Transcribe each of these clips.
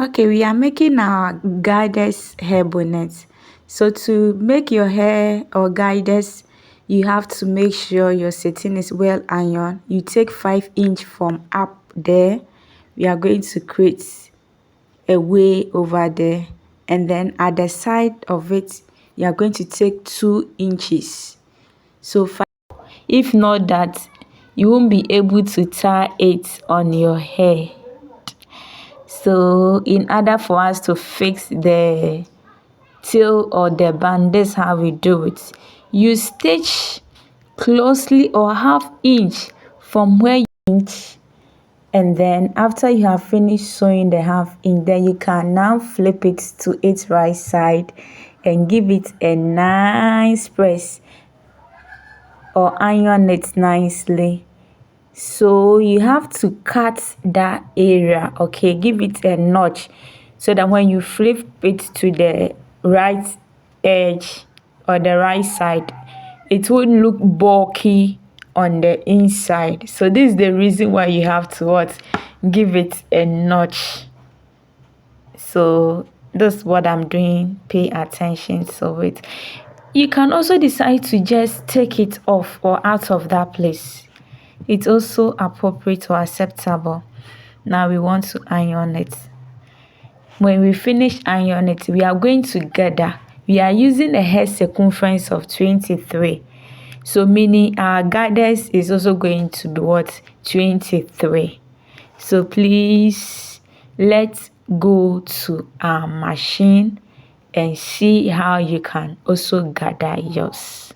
Okay, we are making our guide's hair bonnet. So to make your hair or guides, you have to make sure your satin is well ironed. You take 5 inch from up there. We are going to create a way over there, and then at the side of it, you are going to take 2 inches. So if not that, you won't be able to tie it on your hair. So in order for us to fix the tail or the band, this is how we do it. You stitch closely or half inch from where you inch, and then after you have finished sewing the half inch, then you can now flip it to its right side and give it a nice press or iron it nicely. So you have to cut that area, okay? Give it a notch so that when you flip it to the right edge or the right side, it won't look bulky on the inside. So this is the reason why you have to what? Give it a notch. So this is what I'm doing. Pay attention to it. You can also decide to just take it off or out of that place. It's also appropriate or acceptable. Now we want to iron it. When we finish ironing it, we are going to gather. We are using a hair circumference of 23. So meaning our guidance is also going to be what? 23. So please, let's go to our machine and see how you can also gather yours.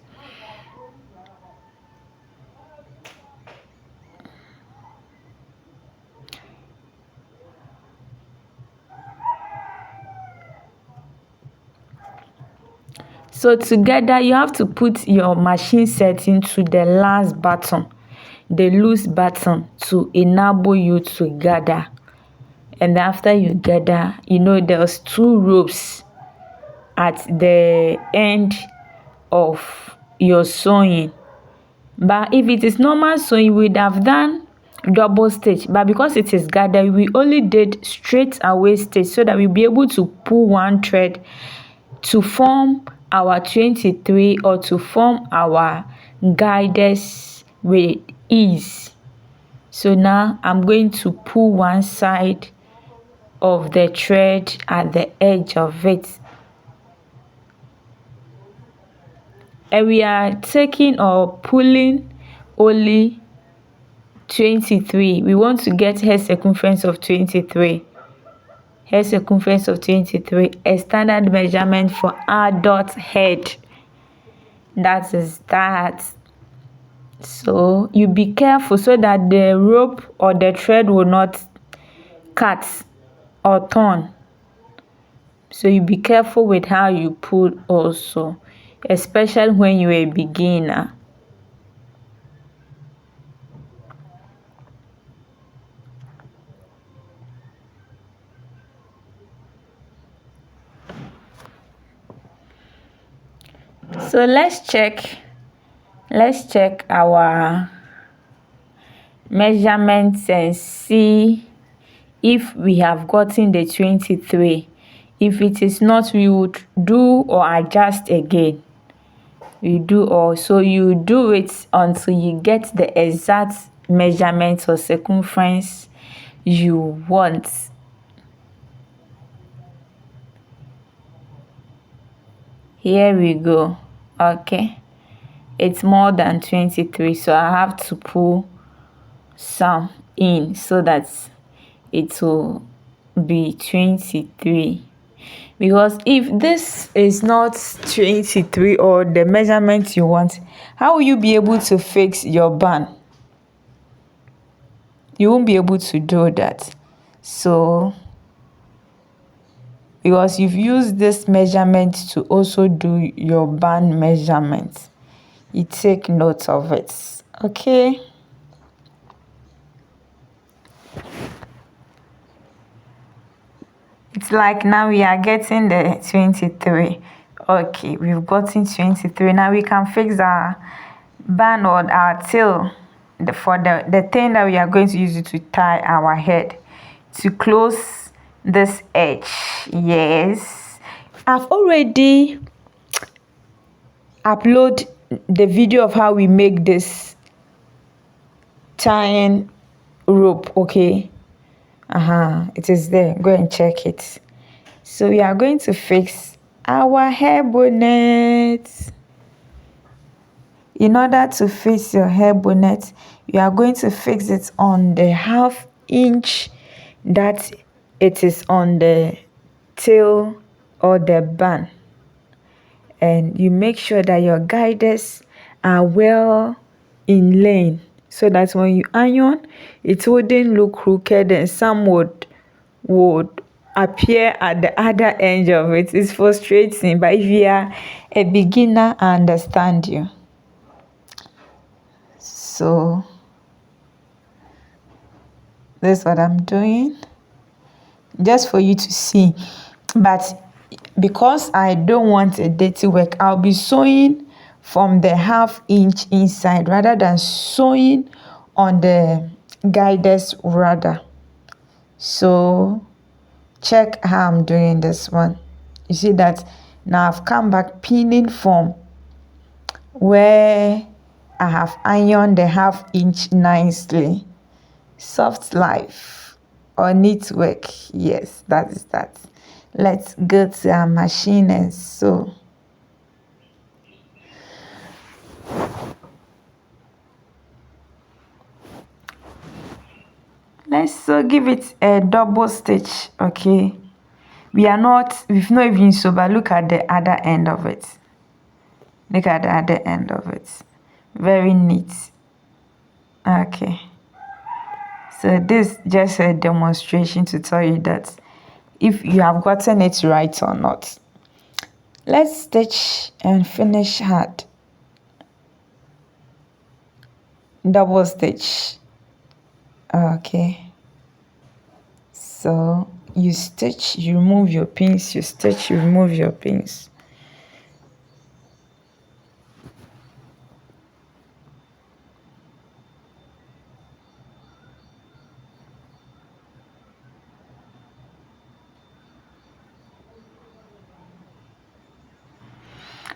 So together you have to put your machine setting to the last button, the loose button, to enable you to gather. And after you gather, you know there's 2 ropes at the end of your sewing. But if it is normal sewing, you would have done double stitch, but because it is gathered, we only did straight away stitch so that we'll be able to pull one thread to form our 23 or to form our guiders with ease. So now I'm going to pull one side of the thread at the edge of it, and we are taking or pulling only 23. We want to get hair circumference of 23. Hair circumference of 23, a standard measurement for adult head. That is that. So you be careful so that the rope or the thread will not cut or torn. So you be careful with how you pull also, especially when you're a beginner. So let's check our measurements and see if we have gotten the 23. If it is not, we would do or adjust again. You do also, you do it until you get the exact measurement or circumference you want. Here we go. Okay, it's more than 23, so I have to pull some in so that it will be 23. Because if this is not 23 or the measurement you want, how will you be able to fix your band? You won't be able to do that. So because you've used this measurement to also do your band measurement, you take note of it. Okay, it's like now we are getting the 23. Okay, we've gotten 23. Now we can fix our band or our tail for the thing that we are going to use it to tie our head, to close this edge. Yes, I've already uploaded the video of how we make this tying rope. Okay, it is there. Go and check it. So we are going to fix our hair bonnet. In order to fix your hair bonnet, you are going to fix it on the 1/2 inch that it is on the tail or the band. And you make sure that your guiders are well in lane so that when you iron, it wouldn't look crooked and some would appear at the other end of it. It's frustrating, but if you are a beginner, I understand you. So this is what I'm doing, just for you to see. But because I don't want a dirty work, I'll be sewing from the 1/2 inch inside rather than sewing on the guiders rather. So check how I'm doing this one. You see that now I've come back pinning from where I have ironed the 1/2 inch nicely. Soft life or neat work. Yes, that is that. Let's go to our machine and sew. Let's sew, give it a double stitch. Okay, we've not even sew, but look at the other end of it. Look at the other end of it. Very neat. Okay, so this just a demonstration to tell you that if you have gotten it right or not. Let's stitch and finish hard. Double stitch. Okay, so you stitch, you remove your pins, you stitch, you remove your pins.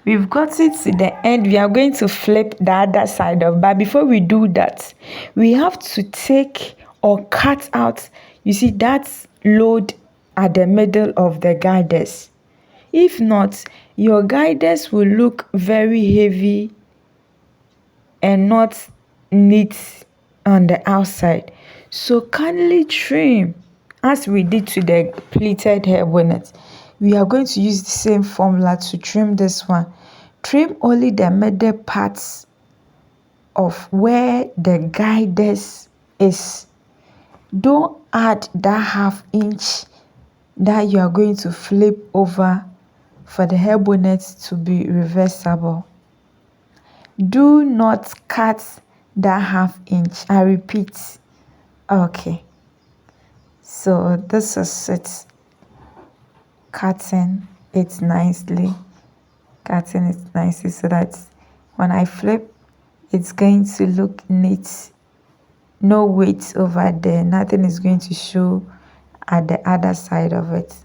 We've got it to the end. We are going to flip the other side of, but before we do that, we have to take or cut out, you see that load at the middle of the guiders. If not, your guiders will look very heavy and not neat on the outside. So kindly trim as we did to the pleated hair bonnet. We are going to use the same formula to trim this one. Trim only the middle parts of where the guiders is. Don't add that 1/2 inch that you are going to flip over for the hair bonnet to be reversible. Do not cut that 1/2 inch. I repeat. Okay, so this is it. Cutting it nicely so that when I flip, it's going to look neat. No weight over there, nothing is going to show at the other side of it.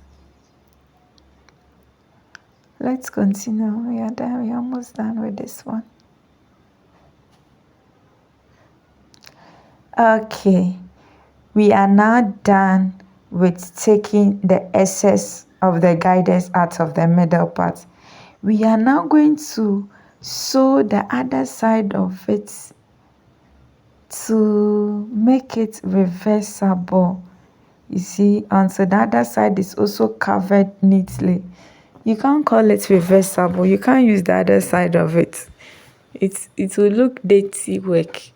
Let's continue. We are done. We're almost done with this one. Okay, we are now done with taking the excess of the guiders out of the middle part. We are now going to sew the other side of it to make it reversible. You see, until the other side is also covered neatly. You can't call it reversible. You can't use the other side of it. It will look dirty work.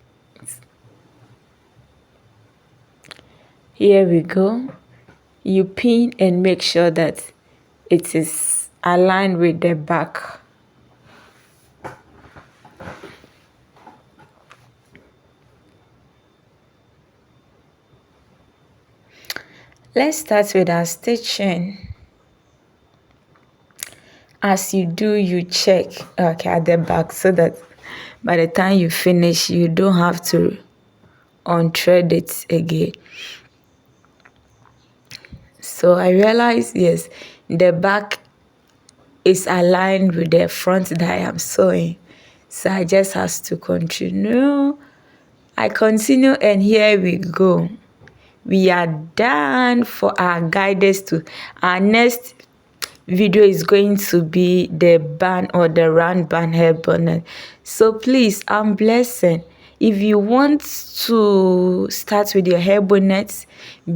Here we go. You pin and make sure that it is aligned with the back. Let's start with our stitching. As you do, you check at the back so that by the time you finish, you don't have to unthread it again. So I realized, yes, the back is aligned with the front that I am sewing. So I just has to continue. I continue, and here we go. We are done for our guidance to our next video is going to be the band or the round band hair bonnet. So please, I'm blessing. If you want to start with your hair bonnet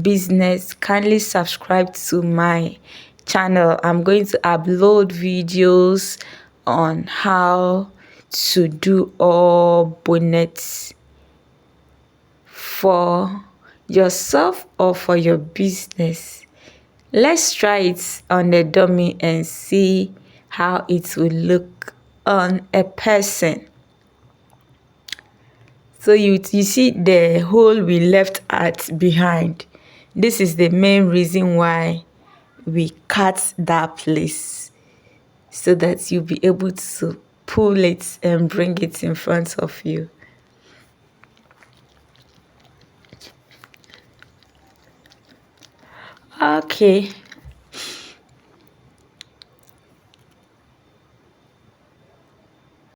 business, kindly subscribe to my channel. I'm going to upload videos on how to do all bonnets for yourself or for your business. Let's try it on the dummy and see how it will look on a person. So you see the hole we left at behind. This is the main reason why we cut that place, so that you'll be able to pull it and bring it in front of you. Okay,